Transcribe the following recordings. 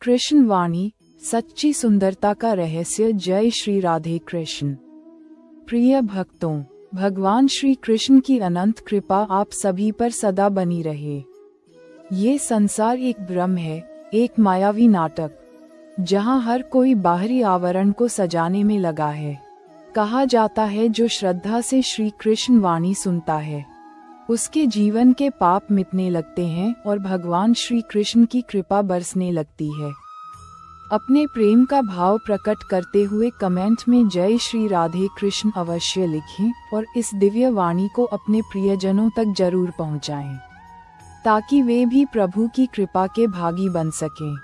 कृष्ण वाणी, सच्ची सुंदरता का रहस्य। जय श्री राधे कृष्ण। प्रिय भक्तों, भगवान श्री कृष्ण की अनंत कृपा आप सभी पर सदा बनी रहे। ये संसार एक भ्रम है, एक मायावी नाटक, जहाँ हर कोई बाहरी आवरण को सजाने में लगा है। कहा जाता है जो श्रद्धा से श्री कृष्ण वाणी सुनता है, उसके जीवन के पाप मिटने लगते हैं और भगवान श्री कृष्ण की कृपा बरसने लगती है। अपने प्रेम का भाव प्रकट करते हुए कमेंट में जय श्री राधे कृष्ण अवश्य लिखें और इस दिव्य वाणी को अपने प्रियजनों तक जरूर पहुंचाएं, ताकि वे भी प्रभु की कृपा के भागी बन सकें।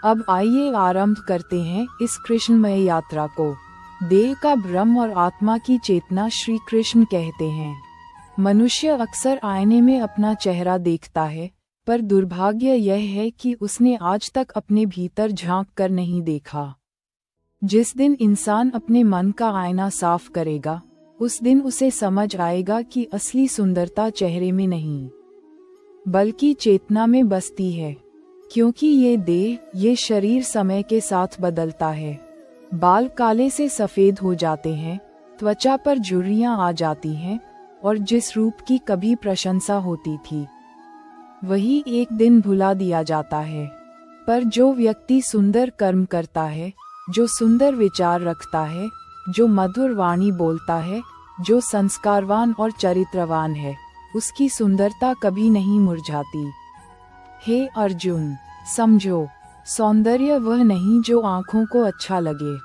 अब आइए आरंभ करते हैं इस कृष्णमय यात्रा को। देह का भ्रम और आत्मा की चेतना। श्री कृष्ण कहते हैं, मनुष्य अक्सर आईने में अपना चेहरा देखता है, पर दुर्भाग्य यह है कि उसने आज तक अपने भीतर झांक कर नहीं देखा। जिस दिन इंसान अपने मन का आईना साफ करेगा, उस दिन उसे समझ आएगा कि असली सुंदरता चेहरे में नहीं, बल्कि चेतना में बसती है। क्योंकि ये देह, ये शरीर समय के साथ बदलता है। बाल काले से सफेद हो जाते हैं, त्वचा पर झुर्रियां आ जाती हैं, और जिस रूप की कभी प्रशंसा होती थी, वही एक दिन भुला दिया जाता है। पर जो व्यक्ति सुंदर कर्म करता है, जो सुंदर विचार रखता है, जो मधुर वाणी बोलता है, जो संस्कारवान और चरित्रवान है, उसकी सुंदरता कभी नहीं मुरझाती। हे अर्जुन, समझो, सौंदर्य वह नहीं जो आँखों को अच्छा लगे,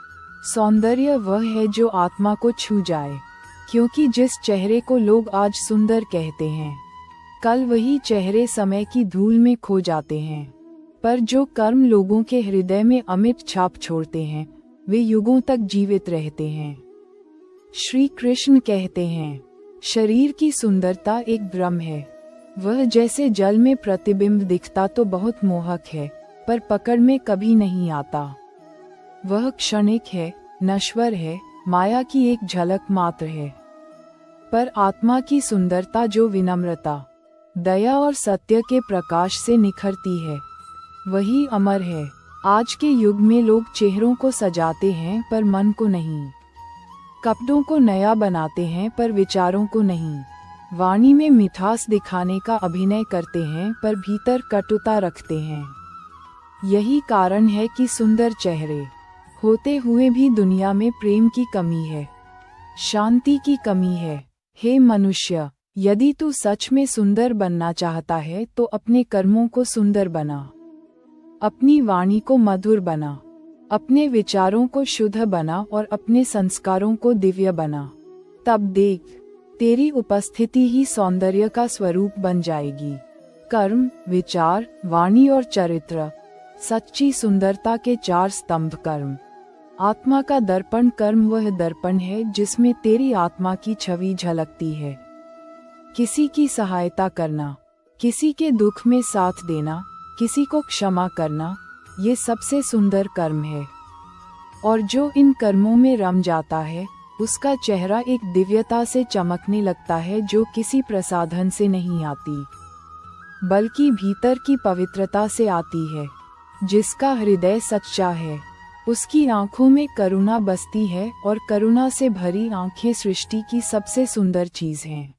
सौंदर्य वह है जो आत्मा को छू जाए। क्योंकि जिस चेहरे को लोग आज सुंदर कहते हैं, कल वही चेहरे समय की धूल में खो जाते हैं। पर जो कर्म लोगों के हृदय में अमिट छाप छोड़ते हैं, वे युगों तक जीवित रहते हैं। श्री कृष्ण कहते हैं, शरीर की सुंदरता एक भ्रम है। वह जैसे जल में प्रतिबिंब दिखता तो बहुत मोहक है, पर पकड़ में कभी नहीं आता। वह क्षणिक है, नश्वर है, माया की एक झलक मात्र है। पर आत्मा की सुंदरता जो विनम्रता, दया और सत्य के प्रकाश से निखरती है, वही अमर है। आज के युग में लोग चेहरों को सजाते हैं पर मन को नहीं, कपड़ों को नया बनाते हैं पर विचारों को नहीं, वाणी में मिठास दिखाने का अभिनय करते हैं पर भीतर कटुता रखते हैं। यही कारण है कि सुंदर चेहरे होते हुए भी दुनिया में प्रेम की कमी है, शांति की कमी है। हे मनुष्य, यदि तू सच में सुंदर बनना चाहता है तो अपने कर्मों को सुंदर बना, अपनी वाणी को मधुर बना, अपने विचारों को शुद्ध बना और अपने संस्कारों को दिव्य बना। तब देख, तेरी उपस्थिति ही सौंदर्य का स्वरूप बन जाएगी। कर्म, विचार, वाणी और चरित्र, सच्ची सुंदरता के चार स्तंभ। कर्म, आत्मा का दर्पण। कर्म वह दर्पण है जिसमें तेरी आत्मा की छवि झलकती है। किसी की सहायता करना, किसी के दुख में साथ देना, किसी को क्षमा करना, ये सबसे सुंदर कर्म है। और जो इन कर्मों में रम जाता है, उसका चेहरा एक दिव्यता से चमकने लगता है जो किसी प्रसाधन से नहीं आती, बल्कि भीतर की पवित्रता से आती है। जिसका हृदय सच्चा है, उसकी आंखों में करुणा बसती है, और करुणा से भरी आंखें सृष्टि की सबसे सुंदर चीज हैं।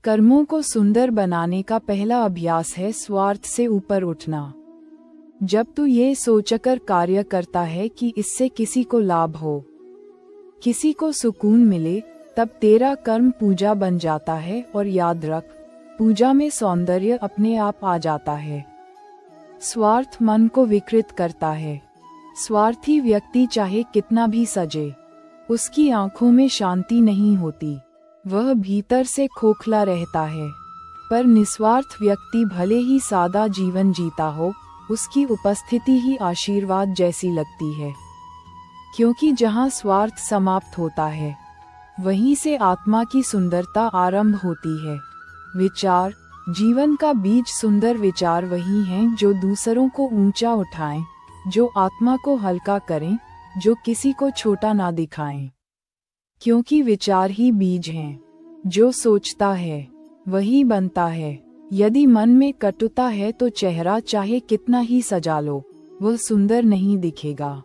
कर्मों को सुंदर बनाने का पहला अभ्यास है स्वार्थ से ऊपर उठना। जब तू ये सोचकर कार्य करता है कि इससे किसी को लाभ हो, किसी को सुकून मिले, तब तेरा कर्म पूजा बन जाता है। और याद रख, पूजा में सौंदर्य अपने आप आ जाता है। स्वार्थ मन को विकृत करता है। स्वार्थी व्यक्ति चाहे कितना भी सजे, उसकी आंखों में शांति नहीं होती, वह भीतर से खोखला रहता है। पर निस्वार्थ व्यक्ति भले ही सादा जीवन जीता हो, उसकी उपस्थिति ही आशीर्वाद जैसी लगती है। क्योंकि जहाँ स्वार्थ समाप्त होता है, वहीं से आत्मा की सुंदरता आरंभ होती है। विचार, जीवन का बीज। सुंदर विचार वही हैं जो दूसरों को ऊंचा उठाएं, जो आत्मा को हल्का करें, जो किसी को छोटा ना दिखाएं। क्योंकि विचार ही बीज हैं। जो सोचता है वही बनता है। यदि मन में कटुता है तो चेहरा चाहे कितना ही सजा लो, वह सुंदर नहीं दिखेगा।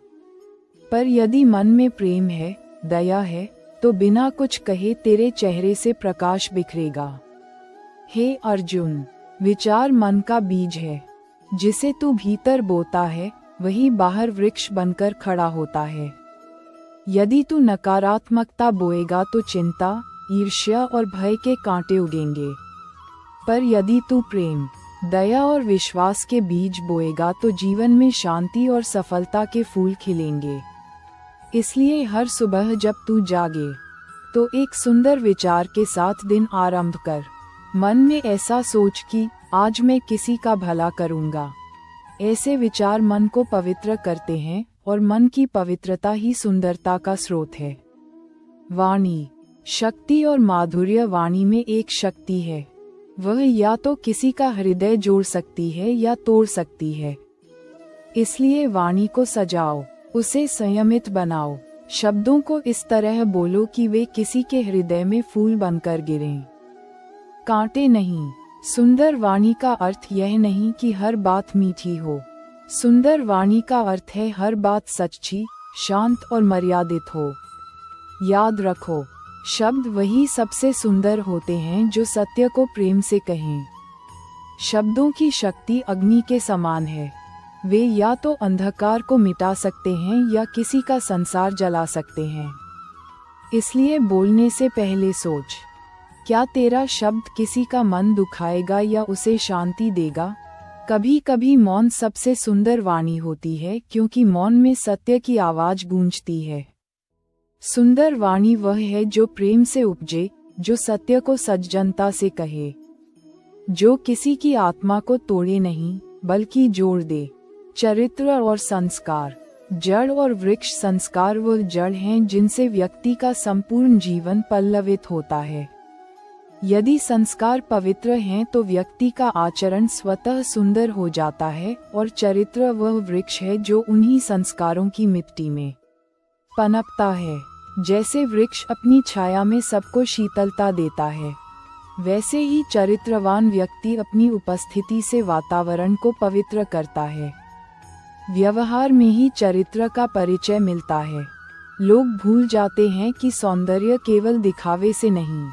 पर यदि मन में प्रेम है, दया है, तो बिना कुछ कहे तेरे चेहरे से प्रकाश बिखरेगा। हे अर्जुन, विचार मन का बीज है। जिसे तू भीतर बोता है वही बाहर वृक्ष बनकर खड़ा होता है। यदि तू नकारात्मकता बोएगा तो चिंता, ईर्ष्या और भय के कांटे उगेंगे। पर यदि तू प्रेम, दया और विश्वास के बीज बोएगा तो जीवन में शांति और सफलता के फूल खिलेंगे। इसलिए हर सुबह जब तू जागे तो एक सुंदर विचार के साथ दिन आरंभ कर। मन में ऐसा सोच कि आज मैं किसी का भला करूंगा। ऐसे विचार मन को पवित्र करते हैं और मन की पवित्रता ही सुंदरता का स्रोत है। वाणी, शक्ति और माधुर्य। वाणी में एक शक्ति है, वह या तो किसी का हृदय जोड़ सकती है या तोड़ सकती है। इसलिए वाणी को सजाओ, उसे संयमित बनाओ। शब्दों को इस तरह बोलो कि वे किसी के हृदय में फूल बनकर गिरें, कांटे नहीं। सुंदर वाणी का अर्थ यह नहीं कि हर बात मीठी हो। सुंदर वाणी का अर्थ है हर बात सच्ची, शांत और मर्यादित हो। याद रखो, शब्द वही सबसे सुंदर होते हैं जो सत्य को प्रेम से कहें। शब्दों की शक्ति अग्नि के समान है। वे या तो अंधकार को मिटा सकते हैं या किसी का संसार जला सकते हैं। इसलिए बोलने से पहले सोच, क्या तेरा शब्द किसी का मन दुखाएगा या उसे शांति देगा। कभी कभी मौन सबसे सुंदर वाणी होती है, क्योंकि मौन में सत्य की आवाज गूंजती है। सुंदर वाणी वह है जो प्रेम से उपजे, जो सत्य को सज्जनता से कहे, जो किसी की आत्मा को तोड़े नहीं बल्कि जोड़ दे। चरित्र और संस्कार। जड़ और वृक्ष। संस्कार वह जड़ हैं जिनसे व्यक्ति का संपूर्ण जीवन पल्लवित होता है। यदि संस्कार पवित्र हैं तो व्यक्ति का आचरण स्वतः सुंदर हो जाता है, और चरित्र वह वृक्ष है जो उन्हीं संस्कारों की मिट्टी में पनपता है। जैसे वृक्ष अपनी छाया में सबको शीतलता देता है, वैसे ही चरित्रवान व्यक्ति अपनी उपस्थिति से वातावरण को पवित्र करता है। व्यवहार में ही चरित्र का परिचय मिलता है। लोग भूल जाते हैं कि सौंदर्य केवल दिखावे से नहीं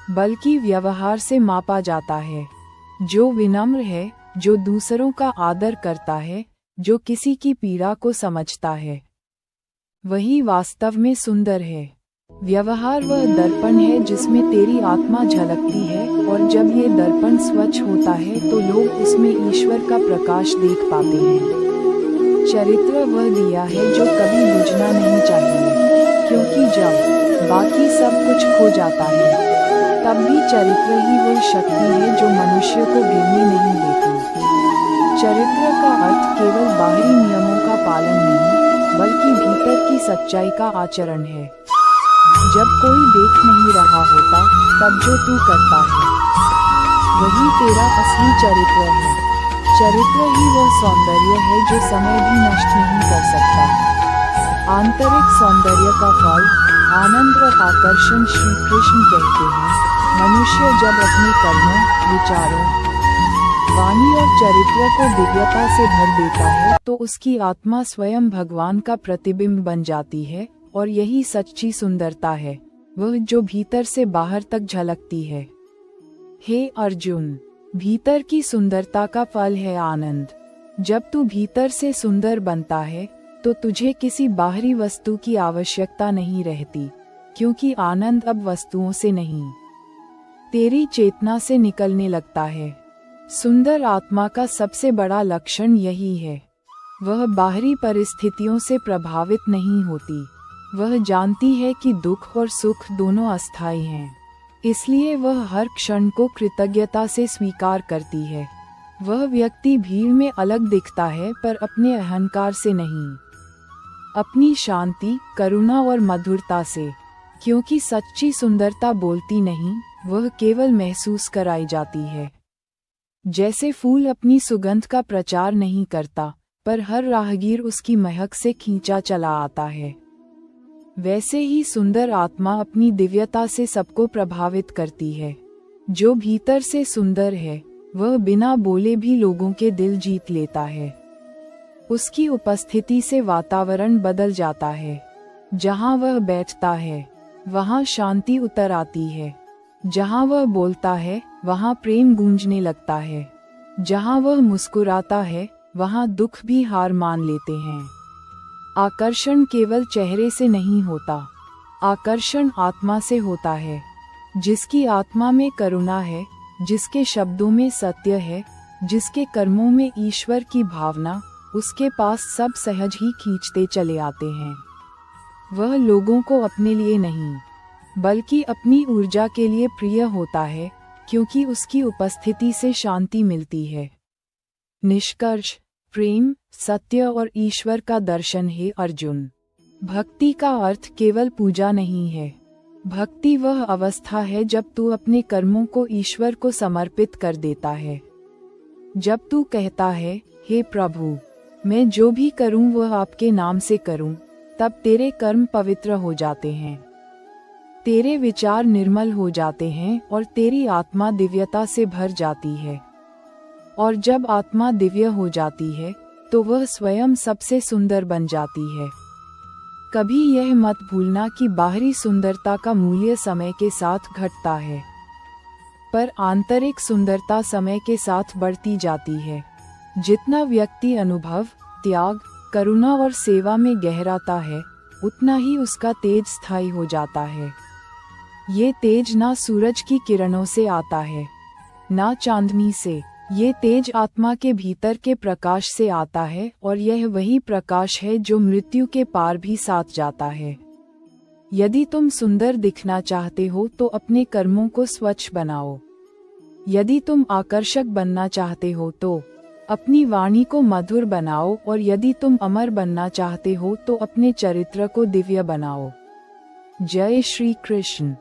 बल्कि व्यवहार से मापा जाता है। जो विनम्र है, जो दूसरों का आदर करता है, जो किसी की पीड़ा को समझता है, वही वास्तव में सुंदर है। व्यवहार वह दर्पण है जिसमें तेरी आत्मा झलकती है, और जब ये दर्पण स्वच्छ होता है तो लोग उसमें ईश्वर का प्रकाश देख पाते हैं। चरित्र वह दिया है जो कभी बुझना नहीं चाहिए, क्योंकि जब बाकी सब कुछ खो जाता है तब भी चरित्र ही वह शक्ति है जो मनुष्य को गिरने नहीं देती। चरित्र का अर्थ केवल बाहरी नियमों का पालन नहीं बल्कि भीतर की सच्चाई का आचरण है। जब कोई देख नहीं रहा होता तब जो तू करता है वही तेरा असली चरित्र है। चरित्र ही वह सौंदर्य है जो समय भी नष्ट नहीं कर सकता। आंतरिक सौंदर्य का फल आनंद और आकर्षण। श्री कृष्ण कहते हैं, मनुष्य जब अपने कर्मों, विचारों, वाणी और चरित्र को दिव्यता से भर देता है तो उसकी आत्मा स्वयं भगवान का प्रतिबिंब बन जाती है, और यही सच्ची सुंदरता है, वह जो भीतर से बाहर तक झलकती है। हे अर्जुन, भीतर की सुंदरता का फल है आनंद। जब तू भीतर से सुंदर बनता है तो तुझे किसी बाहरी वस्तु की आवश्यकता नहीं रहती, क्योंकि आनंद अब वस्तुओं से नहीं, तेरी चेतना से निकलने लगता है। सुंदर आत्मा का सबसे बड़ा लक्षण यही है, वह बाहरी परिस्थितियों से प्रभावित नहीं होती। वह जानती है कि दुख और सुख दोनों अस्थायी हैं, इसलिए वह हर क्षण को कृतज्ञता से स्वीकार करती है। वह व्यक्ति भीड़ में अलग दिखता है, पर अपने अहंकार से नहीं, अपनी शांति, करुणा और मधुरता से। क्योंकि सच्ची सुंदरता बोलती नहीं, वह केवल महसूस कराई जाती है। जैसे फूल अपनी सुगंध का प्रचार नहीं करता, पर हर राहगीर उसकी महक से खींचा चला आता है, वैसे ही सुंदर आत्मा अपनी दिव्यता से सबको प्रभावित करती है। जो भीतर से सुंदर है वह बिना बोले भी लोगों के दिल जीत लेता है। उसकी उपस्थिति से वातावरण बदल जाता है। जहाँ वह बैठता है वहाँ शांति उतर आती है। जहाँ वह बोलता है वहाँ प्रेम गूंजने लगता है। जहाँ वह मुस्कुराता है वहाँ दुख भी हार मान लेते हैं। आकर्षण केवल चेहरे से नहीं होता, आकर्षण आत्मा से होता है। जिसकी आत्मा में करुणा है, जिसके शब्दों में सत्य है, जिसके कर्मों में ईश्वर की भावना, उसके पास सब सहज ही खींचते चले आते हैं। वह लोगों को अपने लिए नहीं बल्कि अपनी ऊर्जा के लिए प्रिय होता है, क्योंकि उसकी उपस्थिति से शांति मिलती है। निष्कर्ष, प्रेम, सत्य और ईश्वर का दर्शन है अर्जुन। भक्ति का अर्थ केवल पूजा नहीं है। भक्ति वह अवस्था है जब तू अपने कर्मों को ईश्वर को समर्पित कर देता है। जब तू कहता है, हे प्रभु, मैं जो भी करूं वह आपके नाम से करूं, तब तेरे कर्म पवित्र हो जाते हैं, तेरे विचार निर्मल हो जाते हैं और तेरी आत्मा दिव्यता से भर जाती है। और जब आत्मा दिव्य हो जाती है तो वह स्वयं सबसे सुंदर बन जाती है। कभी यह मत भूलना कि बाहरी सुंदरता का मूल्य समय के साथ घटता है, पर आंतरिक सुंदरता समय के साथ बढ़ती जाती है। जितना व्यक्ति अनुभव, त्याग, करुणा और सेवा में गहराता है, उतना ही उसका तेज स्थायी हो जाता है। ये तेज ना सूरज की किरणों से आता है, ना चांदनी से। ये तेज आत्मा के भीतर के प्रकाश से आता है और यह वही प्रकाश है जो मृत्यु के पार भी साथ जाता है। यदि तुम सुंदर दिखना चाहते हो तो अपने कर्मों को स्वच्छ बनाओ। यदि तुम आकर्षक बनना चाहते हो तो अपनी वाणी को मधुर बनाओ, और यदि तुम अमर बनना चाहते हो तो अपने चरित्र को दिव्य बनाओ। जय श्री कृष्ण।